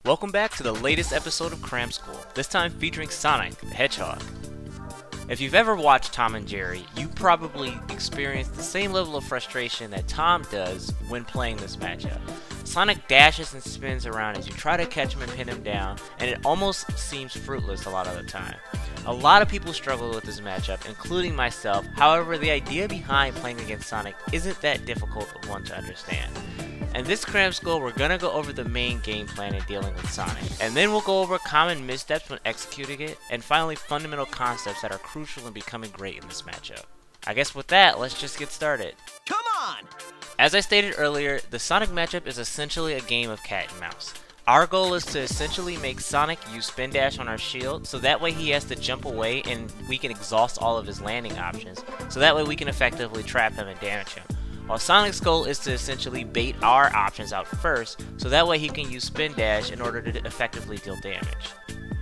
Welcome back to the latest episode of Cram School, this time featuring Sonic the Hedgehog. If you've ever watched Tom and Jerry, you probably experienced the same level of frustration that Tom does when playing this matchup. Sonic dashes and spins around as you try to catch him and pin him down, and it almost seems fruitless a lot of the time. A lot of people struggle with this matchup, including myself. However, the idea behind playing against Sonic isn't that difficult of one to understand. In this Cram School, we're gonna go over the main game plan in dealing with Sonic, and then we'll go over common missteps when executing it, and finally fundamental concepts that are crucial in becoming great in this matchup. I guess with that, let's just get started. Come on! As I stated earlier, the Sonic matchup is essentially a game of cat and mouse. Our goal is to essentially make Sonic use spin dash on our shield, so that way he has to jump away and we can exhaust all of his landing options, so that way we can effectively trap him and damage him. While Sonic's goal is to essentially bait our options out first, so that way he can use spin dash in order to effectively deal damage.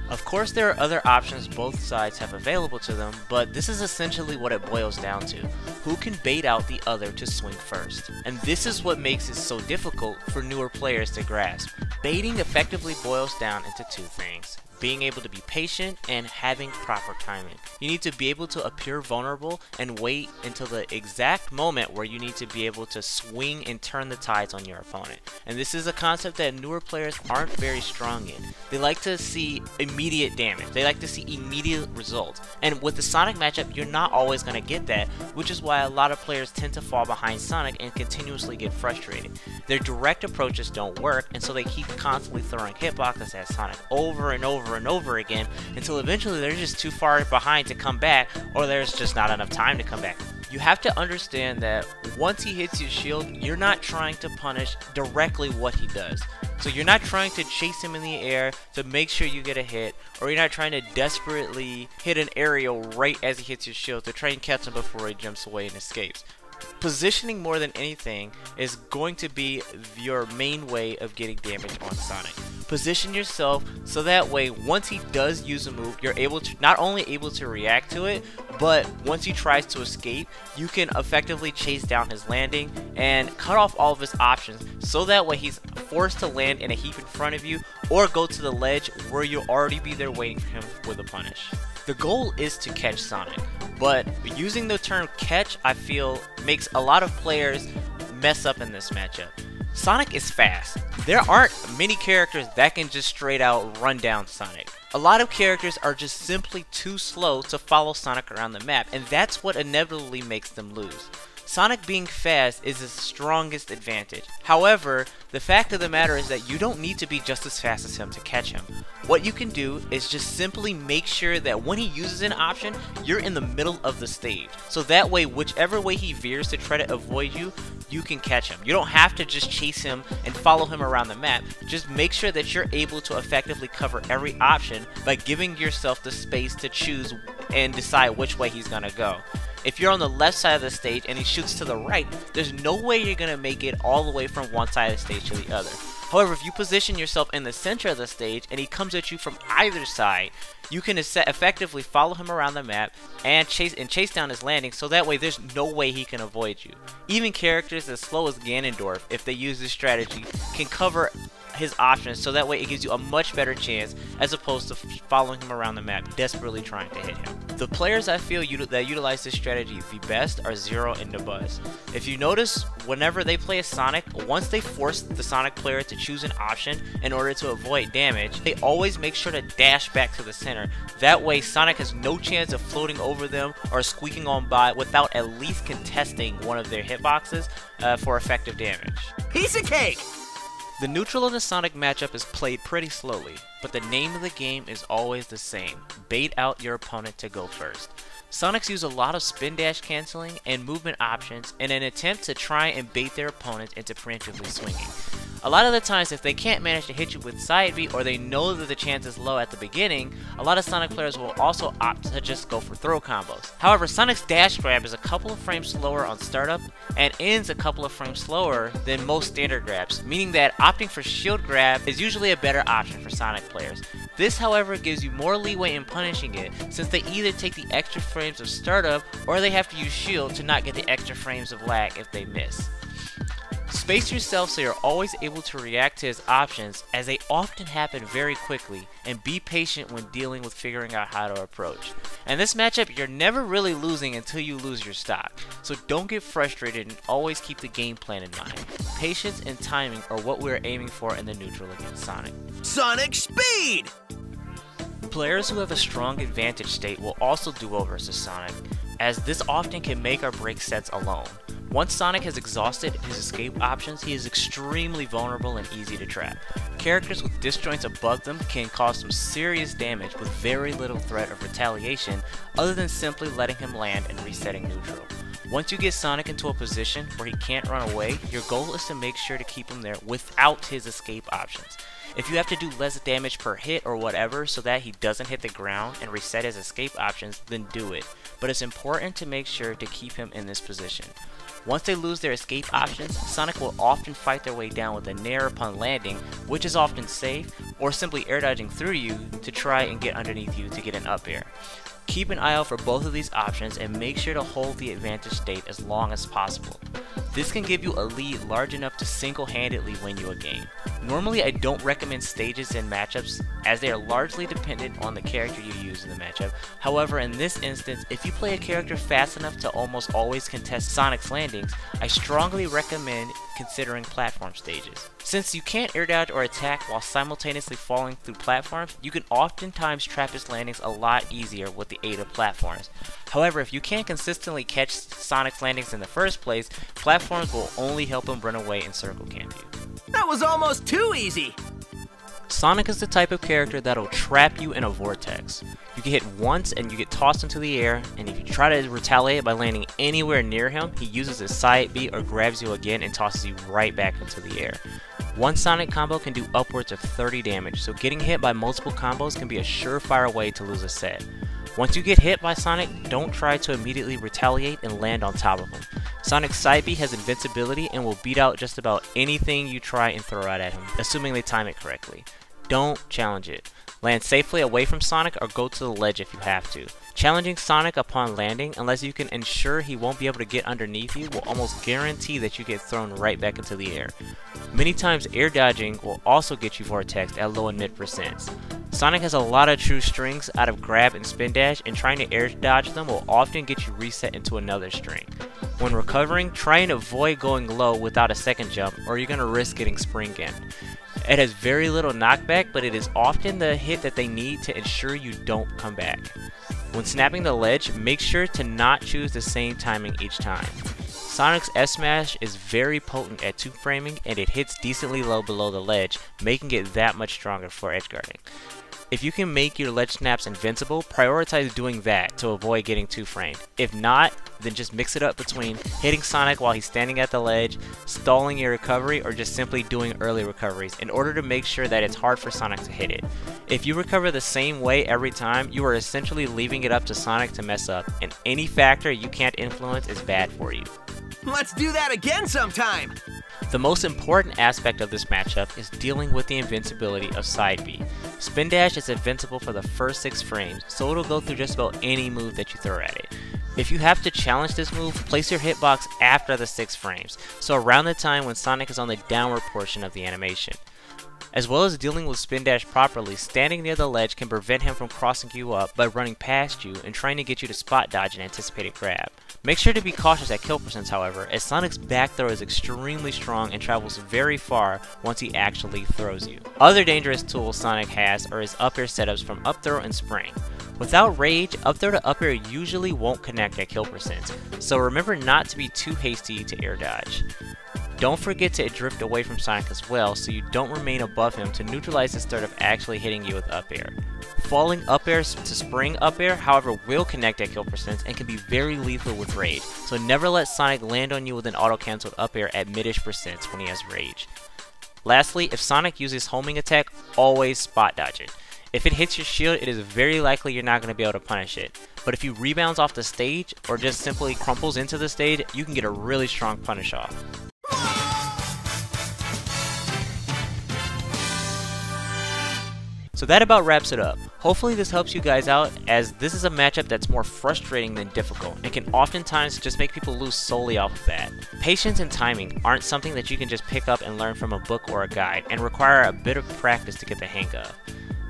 Of course, there are other options both sides have available to them, but this is essentially what it boils down to. Who can bait out the other to swing first? And this is what makes it so difficult for newer players to grasp. Baiting effectively boils down into two things: being able to be patient and having proper timing. You need to be able to appear vulnerable and wait until the exact moment where you need to be able to swing and turn the tides on your opponent. And this is a concept that newer players aren't very strong in. They like to see immediate damage. They like to see immediate results. And with the Sonic matchup, you're not always going to get that, which is why a lot of players tend to fall behind Sonic and continuously get frustrated. Their direct approaches don't work, and so they keep constantly throwing hitboxes at Sonic over and over again until eventually they're just too far behind to come back, or there's just not enough time to come back. You have to understand that once he hits your shield, you're not trying to punish directly what he does. So you're not trying to chase him in the air to make sure you get a hit, or you're not trying to desperately hit an aerial right as he hits your shield to try and catch him before he jumps away and escapes. Positioning more than anything is going to be your main way of getting damage on Sonic. Position yourself so that way once he does use a move, you're not only able to react to it, but once he tries to escape, you can effectively chase down his landing and cut off all of his options, so that way he's forced to land in a heap in front of you or go to the ledge where you'll already be there waiting for him with a punish. The goal is to catch Sonic, but using the term catch, I feel, makes a lot of players mess up in this matchup. Sonic is fast. There aren't many characters that can just straight out run down Sonic. A lot of characters are just simply too slow to follow Sonic around the map, and that's what inevitably makes them lose. Sonic being fast is his strongest advantage. However, the fact of the matter is that you don't need to be just as fast as him to catch him. What you can do is just simply make sure that when he uses an option, you're in the middle of the stage. So that way, whichever way he veers to try to avoid you, you can catch him. You don't have to just chase him and follow him around the map. Just make sure that you're able to effectively cover every option by giving yourself the space to choose and decide which way he's gonna go. If you're on the left side of the stage and he shoots to the right, there's no way you're going to make it all the way from one side of the stage to the other. However, if you position yourself in the center of the stage and he comes at you from either side, you can effectively follow him around the map and chase down his landing, so that way there's no way he can avoid you. Even characters as slow as Ganondorf, if they use this strategy, can cover his options, so that way it gives you a much better chance as opposed to following him around the map desperately trying to hit him. The players I feel that utilize this strategy the best are Zero and Nabuzz. If you notice, whenever they play a Sonic, once they force the Sonic player to choose an option in order to avoid damage, they always make sure to dash back to the center. That way Sonic has no chance of floating over them or squeaking on by without at least contesting one of their hitboxes for effective damage. Piece of cake! The neutral in the Sonic matchup is played pretty slowly, but the name of the game is always the same: bait out your opponent to go first. Sonics use a lot of spin dash canceling and movement options in an attempt to try and bait their opponents into preemptively swinging. A lot of the times, if they can't manage to hit you with side B, or they know that the chance is low at the beginning, a lot of Sonic players will also opt to just go for throw combos. However, Sonic's dash grab is a couple of frames slower on startup and ends a couple of frames slower than most standard grabs, meaning that opting for shield grab is usually a better option for Sonic players. This, however, gives you more leeway in punishing it, since they either take the extra frames of startup or they have to use shield to not get the extra frames of lag if they miss. Space yourself so you're always able to react to his options, as they often happen very quickly, and be patient when dealing with figuring out how to approach. In this matchup, you're never really losing until you lose your stock, so don't get frustrated and always keep the game plan in mind. Patience and timing are what we're aiming for in the neutral against Sonic. Sonic Speed! Players who have a strong advantage state will also do well versus Sonic, as this often can make or break sets alone. Once Sonic has exhausted his escape options, he is extremely vulnerable and easy to trap. Characters with disjoints above them can cause some serious damage with very little threat of retaliation other than simply letting him land and resetting neutral. Once you get Sonic into a position where he can't run away, your goal is to make sure to keep him there without his escape options. If you have to do less damage per hit or whatever so that he doesn't hit the ground and reset his escape options, then do it. But it's important to make sure to keep him in this position. Once they lose their escape options, Sonic will often fight their way down with a nair upon landing, which is often safe, or simply air dodging through you to try and get underneath you to get an up air. Keep an eye out for both of these options and make sure to hold the advantage state as long as possible. This can give you a lead large enough to single-handedly win you a game. Normally I don't recommend stages in matchups as they are largely dependent on the character you use in the matchup. However, in this instance, if you play a character fast enough to almost always contest Sonic's landings, I strongly recommend considering platform stages. Since you can't air dodge or attack while simultaneously falling through platforms, you can oftentimes trap his landings a lot easier with the aid of platforms. However, if you can't consistently catch Sonic's landings in the first place, platforms will only help him run away and circle camp you. That was almost too easy! Sonic is the type of character that'll trap you in a vortex. You get hit once and you get tossed into the air, and if you try to retaliate by landing anywhere near him, he uses his side B or grabs you again and tosses you right back into the air. One Sonic combo can do upwards of 30 damage, so getting hit by multiple combos can be a surefire way to lose a set. Once you get hit by Sonic, don't try to immediately retaliate and land on top of him. Sonic's side B has invincibility and will beat out just about anything you try and throw out at him, assuming they time it correctly. Don't challenge it. Land safely away from Sonic or go to the ledge if you have to. Challenging Sonic upon landing, unless you can ensure he won't be able to get underneath you, will almost guarantee that you get thrown right back into the air. Many times air dodging will also get you vortexed at low and mid percents. Sonic has a lot of true strings out of grab and spin dash, and trying to air dodge them will often get you reset into another string. When recovering, try and avoid going low without a second jump, or you're going to risk getting spring gamed. It has very little knockback, but it is often the hit that they need to ensure you don't come back. When snapping the ledge, make sure to not choose the same timing each time. Sonic's S-Smash is very potent at 2-framing, and it hits decently low below the ledge, making it that much stronger for edge guarding. If you can make your ledge snaps invincible, prioritize doing that to avoid getting 2-framed. If not, then just mix it up between hitting Sonic while he's standing at the ledge, stalling your recovery, or just simply doing early recoveries in order to make sure that it's hard for Sonic to hit it. If you recover the same way every time, you are essentially leaving it up to Sonic to mess up, and any factor you can't influence is bad for you. Let's do that again sometime! The most important aspect of this matchup is dealing with the invincibility of side B. Spin dash is invincible for the first 6 frames, so it'll go through just about any move that you throw at it. If you have to challenge this move, place your hitbox after the 6 frames, so around the time when Sonic is on the downward portion of the animation. As well as dealing with spin dash properly, standing near the ledge can prevent him from crossing you up by running past you and trying to get you to spot dodge an anticipated grab. Make sure to be cautious at kill percents, however, as Sonic's back throw is extremely strong and travels very far once he actually throws you. Other dangerous tools Sonic has are his up air setups from up throw and spring. Without rage, up throw to up air usually won't connect at kill percents, so remember not to be too hasty to air dodge. Don't forget to drift away from Sonic as well so you don't remain above him to neutralize his threat of actually hitting you with up air. Falling up air to spring up air, however, will connect at kill percents and can be very lethal with rage, so never let Sonic land on you with an auto-cancelled up air at mid-ish percents when he has rage. Lastly, if Sonic uses homing attack, always spot dodge it. If it hits your shield, it is very likely you're not going to be able to punish it, but if he rebounds off the stage or just simply crumples into the stage, you can get a really strong punish off. So that about wraps it up. Hopefully this helps you guys out, as this is a matchup that's more frustrating than difficult and can oftentimes just make people lose solely off of that. Patience and timing aren't something that you can just pick up and learn from a book or a guide, and require a bit of practice to get the hang of.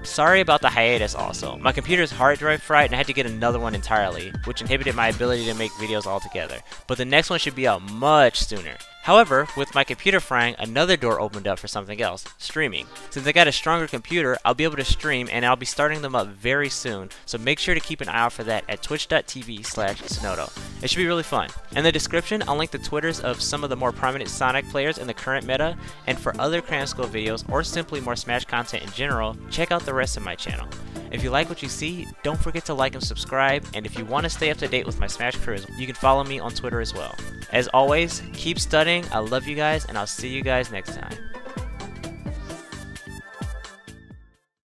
Sorry about the hiatus also. My computer's hard drive fried and I had to get another one entirely, which inhibited my ability to make videos altogether. But the next one should be out much sooner. However, with my computer frying, another door opened up for something else, streaming. Since I got a stronger computer, I'll be able to stream, and I'll be starting them up very soon, so make sure to keep an eye out for that at twitch.tv/Sonoto. It should be really fun. In the description, I'll link the Twitters of some of the more prominent Sonic players in the current meta, and for other Cram School videos or simply more Smash content in general, check out the rest of my channel. If you like what you see, don't forget to like and subscribe, and if you want to stay up to date with my Smash careers, you can follow me on Twitter as well. As always, keep studying, I love you guys, and I'll see you guys next time.